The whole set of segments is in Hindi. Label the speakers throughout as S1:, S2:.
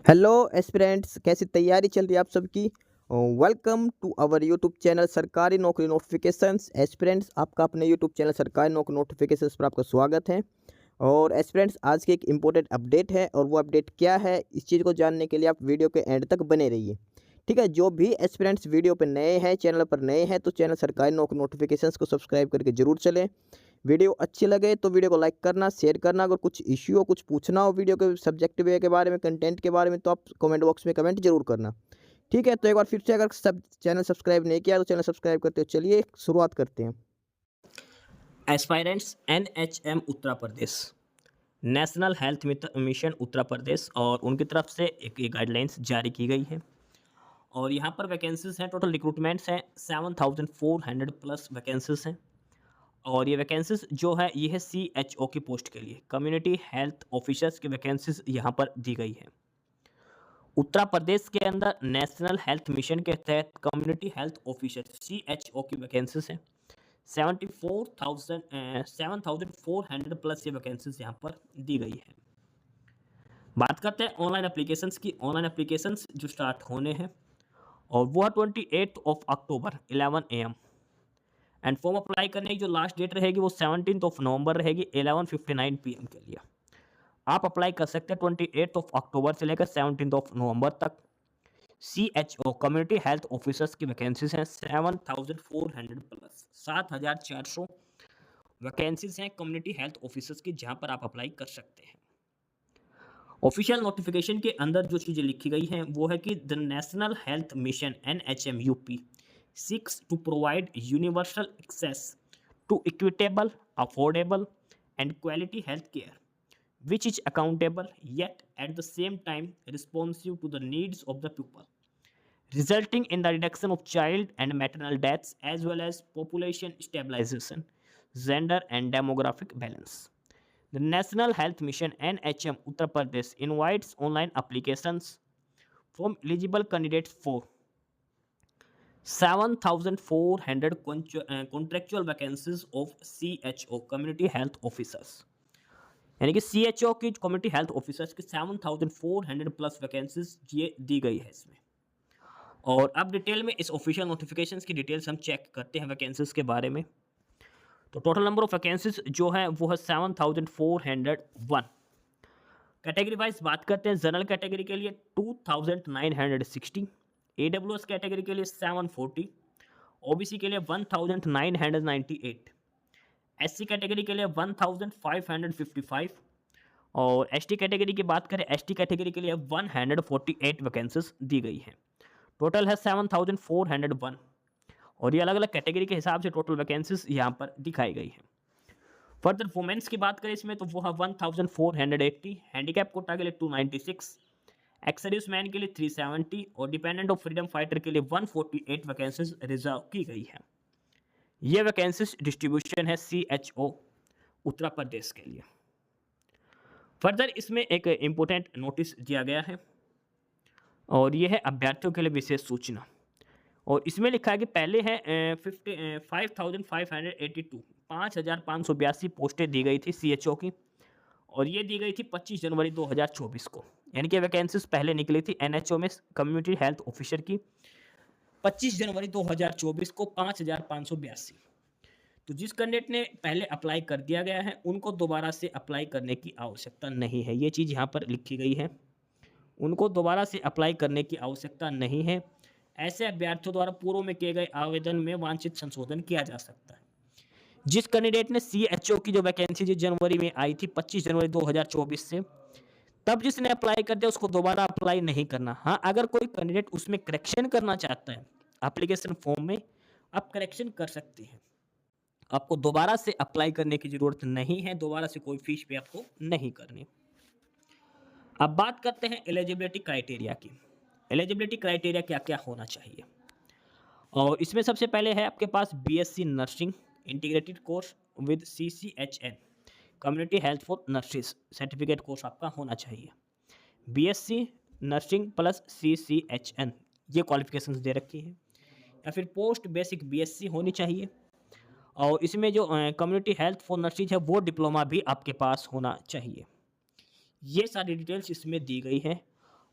S1: हेलो एस्पिरेंट्स, कैसी तैयारी चल रही है आप सबकी। Welcome to our YouTube channel सरकारी नौकरी नोटिफिकेशंस। एस्पिरेंट्स, आपका अपने यूट्यूब चैनल सरकारी नौकरी नोटिफिकेशंस पर आपका स्वागत है। और एस्पिरेंट्स, आज की एक इम्पोर्टेंट अपडेट है और वो अपडेट क्या है, इस चीज़ को जानने के लिए आप वीडियो के एंड तक बने रहिए। ठीक है, जो भी एस्पिरेंट्स वीडियो पर नए हैं, चैनल पर नए हैं, तो चैनल सरकारी नौकरी नोटिफिकेशंस को सब्सक्राइब करके जरूर चलें। वीडियो अच्छी लगे तो वीडियो को लाइक करना, शेयर करना। अगर कुछ इश्यू हो, कुछ पूछना हो वीडियो के सब्जेक्ट वे के बारे में, कंटेंट के बारे में, तो आप कमेंट बॉक्स में कमेंट जरूर करना। ठीक है, तो एक बार फिर से, अगर सब चैनल सब्सक्राइब नहीं किया तो चैनल सब्सक्राइब करते हो। चलिए शुरुआत करते हैं।
S2: Aspirants NHM Uttar Pradesh, national health mission Uttar Pradesh और उनकी तरफ से एक गाइडलाइंस जारी की गई है। और यहाँ पर वैकेंसीज हैं, टोटल रिक्रूटमेंट्स हैं 7400 प्लस वैकेंसीज हैं। और ये वैकेंसीज जो है ये है CHO की पोस्ट के लिए, कम्युनिटी हेल्थ ऑफिसर्स की वैकेंसीज यहाँ पर दी गई है। उत्तर प्रदेश के अंदर नेशनल हेल्थ मिशन के तहत कम्युनिटी हेल्थ ऑफिसर CHO की वैकेंसीज हैं 7,400 प्लस ये वैकेंसीज यहाँ पर दी गई है। बात करते हैं ऑनलाइन एप्लीकेशंस की। ऑनलाइन एप्लीकेशंस जो स्टार्ट होने हैं और वो है 28 अक्टूबर 11 AM। एंड फॉर्म अप्लाई करने की जो लास्ट डेट रहेगी वो 17 नवंबर रहेगी 11:59 PM के लिए। आप अप्लाई कर सकते हैं 28 अक्टूबर से लेकर 17 नवंबर तक। CHO कम्युनिटी हेल्थ ऑफिसर्स की वैकेंसीज हैं 7,400 प्लस, 7,400 वैकेंसीज हैं कम्युनिटी हेल्थ ऑफिसर्स की, जहां पर आप अप्लाई कर सकते हैं। ऑफिशियल नोटिफिकेशन के अंदर जो चीज़ें लिखी गई हैं वो है कि the national health mission NHM UP seeks to provide universal access to equitable, affordable and quality health care which is accountable yet at the same time responsive to the needs of the people, resulting in the reduction of child and maternal deaths as well as population stabilization, gender and demographic balance. The National Health Mission NHM Uttar Pradesh invites online applications from eligible candidates for 7,400 contractual vacancies of CHO community health officers। यानी कि CHO की कम्युनिटी हेल्थ ऑफिसर्स की 7,400 प्लस वैकेंसीज ये दी गई है इसमें। और अब डिटेल में इस ऑफिशियल नोटिफिकेशंस की डिटेल्स हम चेक करते हैं वैकेंसीज के बारे में। तो टोटल नंबर ऑफ वैकेंसीज जो है वो है 7,401। कैटेगरी वाइज बात करते हैं, जनरल कैटेगरी के लिए 2,960, AWS कैटेगरी के लिए 740, OBC के लिए 1,998, SC कैटेगरी के लिए 1,555 और ST कैटेगरी की बात करें, ST कैटेगरी के लिए 148 वैकेंसीज दी गई हैं। टोटल है 7,401 और ये अलग अलग कैटेगरी के हिसाब से टोटल वैकेंसीज यहाँ पर दिखाई गई है। फर्दर वुमेन्स की बात करें इसमें तो वो है 1,480, हैंडीकैप कोटा के लिए 296, एक्स मैन के लिए 370 और डिपेंडेंट ऑफ फ्रीडम फाइटर के लिए 148 वैकेंसीज रिजर्व की गई है। ये वैकेंसीज डिस्ट्रीब्यूशन है CHO उत्तर प्रदेश के लिए। फर्दर इसमें एक इम्पोर्टेंट नोटिस दिया गया है और ये है अभ्यर्थियों के लिए विशेष सूचना। और इसमें लिखा है कि पहले है 5,582 5,582 पोस्टें दी गई थी CHO की और ये दी गई थी 25 जनवरी 2024 को। यानी कि वैकेंसीज पहले निकली थी NHO में कम्युनिटी हेल्थ ऑफिसर की 25 जनवरी 2024 को 5,582। तो जिस कैंडिडेट ने पहले अप्लाई कर दिया गया है उनको दोबारा से अप्लाई करने की आवश्यकता नहीं है, ये चीज़ यहाँ पर लिखी गई है। उनको दोबारा से अप्लाई करने की आवश्यकता नहीं है। ऐसे अभ्यर्थियों द्वारा पूर्व में किए गए आवेदन में वांछित संशोधन किया जा सकता है। जिस कैंडिडेट ने CHO की जो वैकेंसी जो जनवरी में आई थी 25 जनवरी 2024 से, तब जिसने अप्लाई कर दिया उसको दोबारा अप्लाई नहीं करना। हाँ, अगर कोई कैंडिडेट उसमें करेक्शन करना चाहता है एप्लीकेशन फॉर्म में, आप करेक्शन कर सकते हैं। आपको दोबारा से अप्लाई करने की जरूरत नहीं है, दोबारा से कोई फीस पे आपको नहीं करनी। अब बात करते हैं एलिजिबिलिटी क्राइटेरिया की। एलिजिबिलिटी क्राइटेरिया क्या क्या होना चाहिए, और इसमें सबसे पहले है आपके पास BSc nursing integrated course with CCHN community health for nurses certificate course आपका होना चाहिए। BSc नर्सिंग प्लस CCHN ये क्वालिफिकेशंस दे रखी है। या फिर पोस्ट बेसिक BSc होनी चाहिए और इसमें जो कम्युनिटी हेल्थ फॉर नर्सिस है वो डिप्लोमा भी आपके पास होना चाहिए। ये सारी डिटेल्स इसमें दी गई है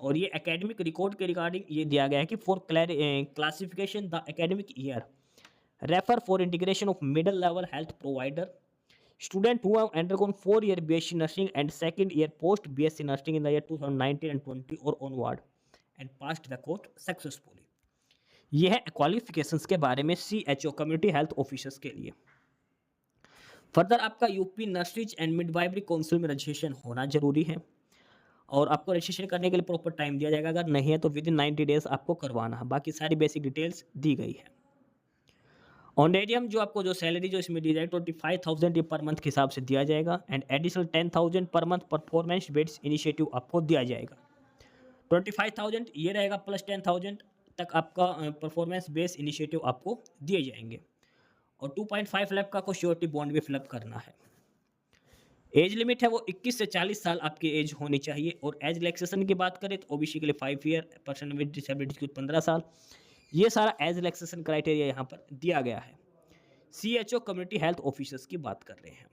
S2: और ये एकेडमिक रिकॉर्ड के रिगार्डिंग ये दिया गया है कि for classification the academic year refer for integration of middle level health provider student who have undergone 4-year BSc nursing and second year post BSc nursing in the year 2019 and 20 or onward and passed the course successfully. यह है क्वालिफिकेशंस के बारे में CHO कम्युनिटी हेल्थ ऑफिसर्स के लिए। फर्दर आपका UP nurseries and midwifery council में रजिस्ट्रेशन होना जरूरी है और आपको रजिस्ट्रेशन करने के लिए प्रॉपर टाइम दिया जाएगा, अगर नहीं है तो विद इन 90 डेज आपको करवाना है। बाकी सारी बेसिक डिटेल्स दी गई है। ऑनरेरियम जो आपको जो सैलरी जो इसमें दी जाएगी 25,000 ये पर मंथ के हिसाब से दिया जाएगा and additional 10,000 per month performance based initiative आपको दिया जाएगा। 25,000 ये रहेगा प्लस 10,000 तक आपका परफॉर्मेंस बेस्ड इनिशिएटिव आपको दिए जाएंगे और 2.5 लाख का आपको श्योरिटी बॉन्ड भी फिलअप करना है। एज लिमिट है वो 21 से 40 साल आपकी एज होनी चाहिए और एज रिलैक्सेशन की बात करें तो ओबीसी के लिए 5 ईयर, पर्सन विद डिसेबिलिटी के लिए 15 साल। ये सारा एज रिलैक्सेशन क्राइटेरिया यहाँ पर दिया गया है। CHO कम्युनिटी हेल्थ ऑफिसर्स की बात कर रहे हैं।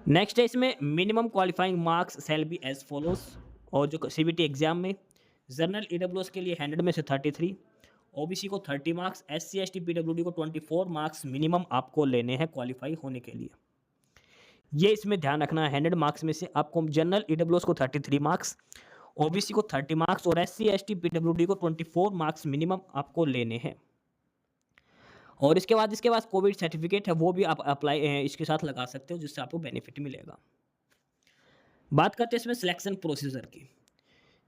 S2: नेक्स्ट है इसमें minimum qualifying marks shall be as follows. और जो CBT एग्जाम में जनरल EWS के लिए 100 में से 33, OBC को 30 मार्क्स, SC ST PWD को 24 मार्क्स मिनिमम आपको लेने हैं क्वालिफाई होने के लिए। ये इसमें ध्यान रखना है 100 मार्क्स में से आपको जनरल EWS को 33 मार्क्स, OBC को 30 मार्क्स और SC ST PWD को 24 मार्क्स मिनिमम आपको लेने हैं। और इसके बाद कोविड सर्टिफिकेट है वो भी आप अप्लाई इसके साथ लगा सकते हो जिससे आपको बेनिफिट मिलेगा। बात करते हैं इसमें सिलेक्शन प्रोसीजर की।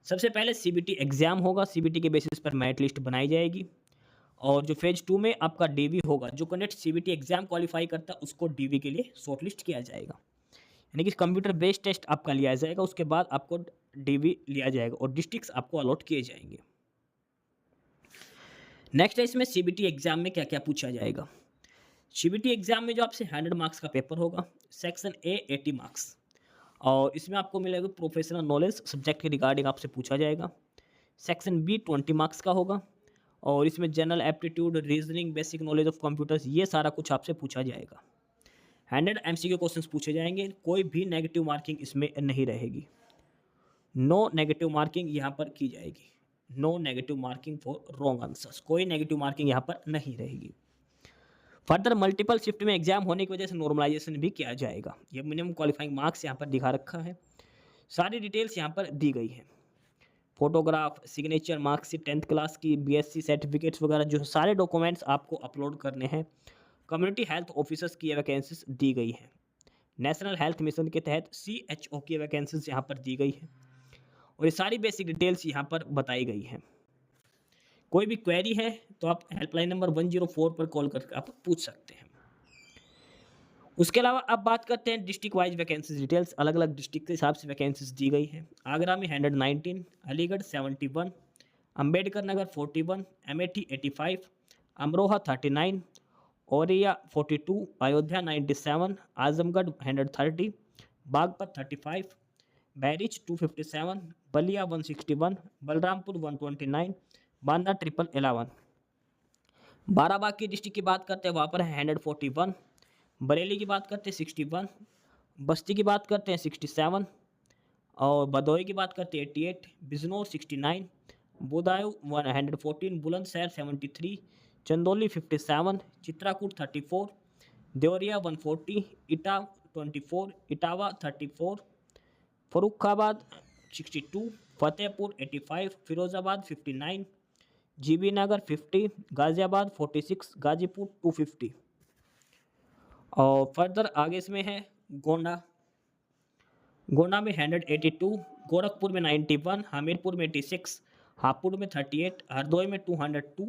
S2: सबसे पहले CBT एग्जाम होगा, CBT के बेसिस पर मेरिट लिस्ट बनाई जाएगी और जो फेज 2 में आपका DV होगा, जो कैंडिडेट CBT एग्जाम क्वालिफाई करता है उसको DV के लिए शॉर्टलिस्ट किया जाएगा, यानी कि कंप्यूटर बेस्ड टेस्ट आपका लिया जाएगा, उसके बाद आपको DV लिया जाएगा और डिस्ट्रिक्ट्स आपको अलॉट किए जाएंगे। नेक्स्ट है इसमें CBT एग्जाम में क्या क्या पूछा जाएगा। CBT एग्जाम में जो आपसे 100 मार्क्स का पेपर होगा, सेक्शन A 80 मार्क्स और इसमें आपको मिलेगा प्रोफेशनल नॉलेज सब्जेक्ट के रिगार्डिंग आपसे पूछा जाएगा। सेक्शन B 20 मार्क्स का होगा और इसमें general aptitude, reasoning, basic knowledge of computers ये सारा कुछ आपसे पूछा जाएगा। 100 MCQ क्वेश्चंस पूछे जाएंगे, कोई भी नेगेटिव मार्किंग इसमें नहीं रहेगी। नो नेगेटिव मार्किंग यहाँ पर की जाएगी, no negative marking for wrong answers, कोई नेगेटिव मार्किंग यहाँ पर नहीं रहेगी। फर्दर मल्टीपल शिफ्ट में एग्जाम होने की वजह से नॉर्मलाइजेशन भी किया जाएगा। ये मिनिमम क्वालिफाइंग मार्क्स यहाँ पर दिखा रखा है, सारी डिटेल्स यहाँ पर दी गई हैं। Photograph, signature, marksheet 10th class की, BSc सर्टिफिकेट्स वगैरह जो सारे डॉक्यूमेंट्स आपको अपलोड करने हैं। कम्युनिटी हेल्थ ऑफिसर्स की वैकेंसीज दी गई हैं। नेशनल हेल्थ मिशन के तहत CHO की वैकेंसीज यहाँ पर दी गई है और ये सारी बेसिक डिटेल्स यहाँ पर बताई गई हैं। कोई भी क्वेरी है तो आप हेल्पलाइन नंबर 104 पर कॉल करके आप पूछ सकते हैं। उसके अलावा अब बात करते हैं डिस्ट्रिक्ट वाइज वैकेंसीज डिटेल्स। अलग अलग डिस्ट्रिक्ट के हिसाब से वैकेंसीज दी गई हैं। आगरा में 119, अलीगढ़ 71, अंबेडकर नगर 41, अमेठी 85, अमरोहा 39, औरैया 42, अयोध्या 97, आजमगढ़ 130, बागपत 35, बहरीच 257, बलिया 161, बलरामपुर 129, बांदा 1111। बाराबांकी डिस्ट्रिक्ट की बात करते हैं वहाँ पर है 141, बरेली की बात करते हैं 61, बस्ती की बात करते हैं 67 और भदोही की बात करते हैं 88, बिजनौर 69, बदायूं 114, बुलंदशहर 73, चंदौली 57, चित्राकूट 34, देवरिया 140, इटा 24, इटावा 34, फरुखाबाद 62, फतेहपुर 85, फिरोजाबाद 59, GB नगर 50, गाजियाबाद 46, गाजीपुर 250। और फर्दर आगे इसमें है गोंडा में 182, गोरखपुर में 91, हमीरपुर में 86, हापुड़ में 38, हरदोई में 202,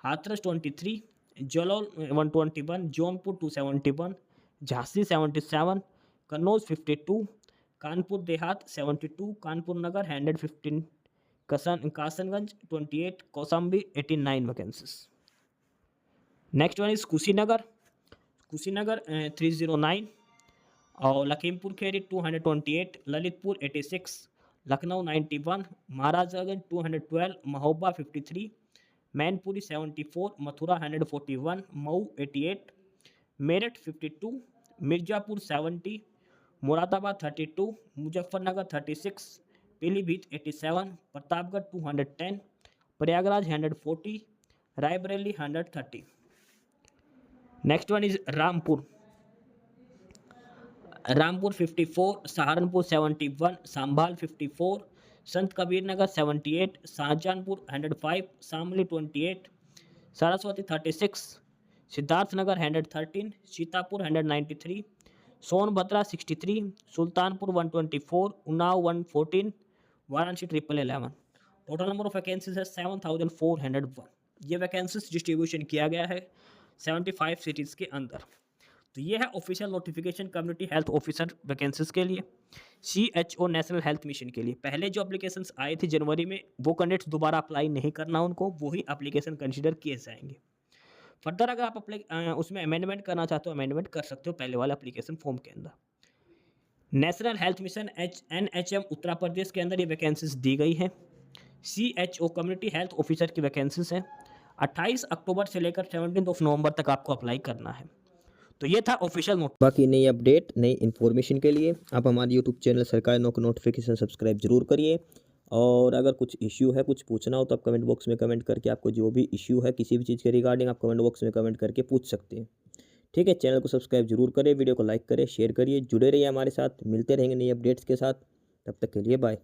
S2: हाथरस 23, जलौल 121, जौनपुर 271, झांसी 77, कन्नौज 52, कानपुर देहात 72, कानपुर नगर 115, कासनगंज 28, Kaushambi 89 vacancies. Next one is Kushinagar 309 और Lakhimpur Kheri 228, Lalitpur 86, Lucknow 91, Maharajganj 212, Mahoba 53, Mainpuri 74, Mathura 141, Mau 88, Meerut 52, Mirzapur 70, Moradabad 32, Muzaffarnagar 36, Pilibhit 87, Pratapgarh 210, Prayagraj 140, Raebareli 130. Next one is Rampur 54, Saharanpur 71, संभाल 54, संत Kabir Nagar 78, Shahjahanpur 105, Shamli 28, Saraswati 36, Siddharthnagar 113, Sitapur 193, Sonbhadra 63, Sultanpur 124, Unnao 114, Varanasi 1111. Total number of vacancies है 7401. ये वैकेंसीज डिस्ट्रीब्यूशन किया गया है 75 सिटीज़ के अंदर. तो ये है official notification community health officer vacancies के लिए, CHO नेशनल हेल्थ मिशन के लिए. पहले जो एप्लीकेशंस आए थे जनवरी में, वो कैंडिडेट्स दोबारा अप्लाई नहीं करना उनको, वही एप्लीकेशन कंसिडर किए जाएंगे. फर्दर अगर आप उसमें अमेंडमेंट करना चाहते हो, अमेंडमेंट कर सकते हो पहले वाले एप्लीकेशन फॉर्म के अंदर. National health mission NHM Uttar Pradesh के अंदर ये वैकेंसीज दी गई हैं. CHO कम्युनिटी हेल्थ ऑफिसर की वैकेंसीज हैं. 28 अक्टूबर से लेकर 17 नवंबर तक आपको अप्लाई करना है. तो ये था ऑफिशियल नोट.
S1: बाकी नई अपडेट, नई इन्फॉर्मेशन के लिए आप हमारे यूट्यूब चैनल सरकारी नौकरी नोटिफिकेशन सब्सक्राइब जरूर करिए. और अगर कुछ इश्यू है, कुछ पूछना हो तो आप कमेंट बॉक्स में कमेंट करके आपको जो भी इश्यू है किसी भी चीज़ के रिगार्डिंग आप कमेंट बॉक्स में कमेंट करके पूछ सकते हैं. ठीक है, चैनल को सब्सक्राइब जरूर करें, वीडियो को लाइक करें, शेयर करिए, जुड़े रहिए हमारे साथ. मिलते रहेंगे नई अपडेट्स के साथ. तब तक के लिए बाय.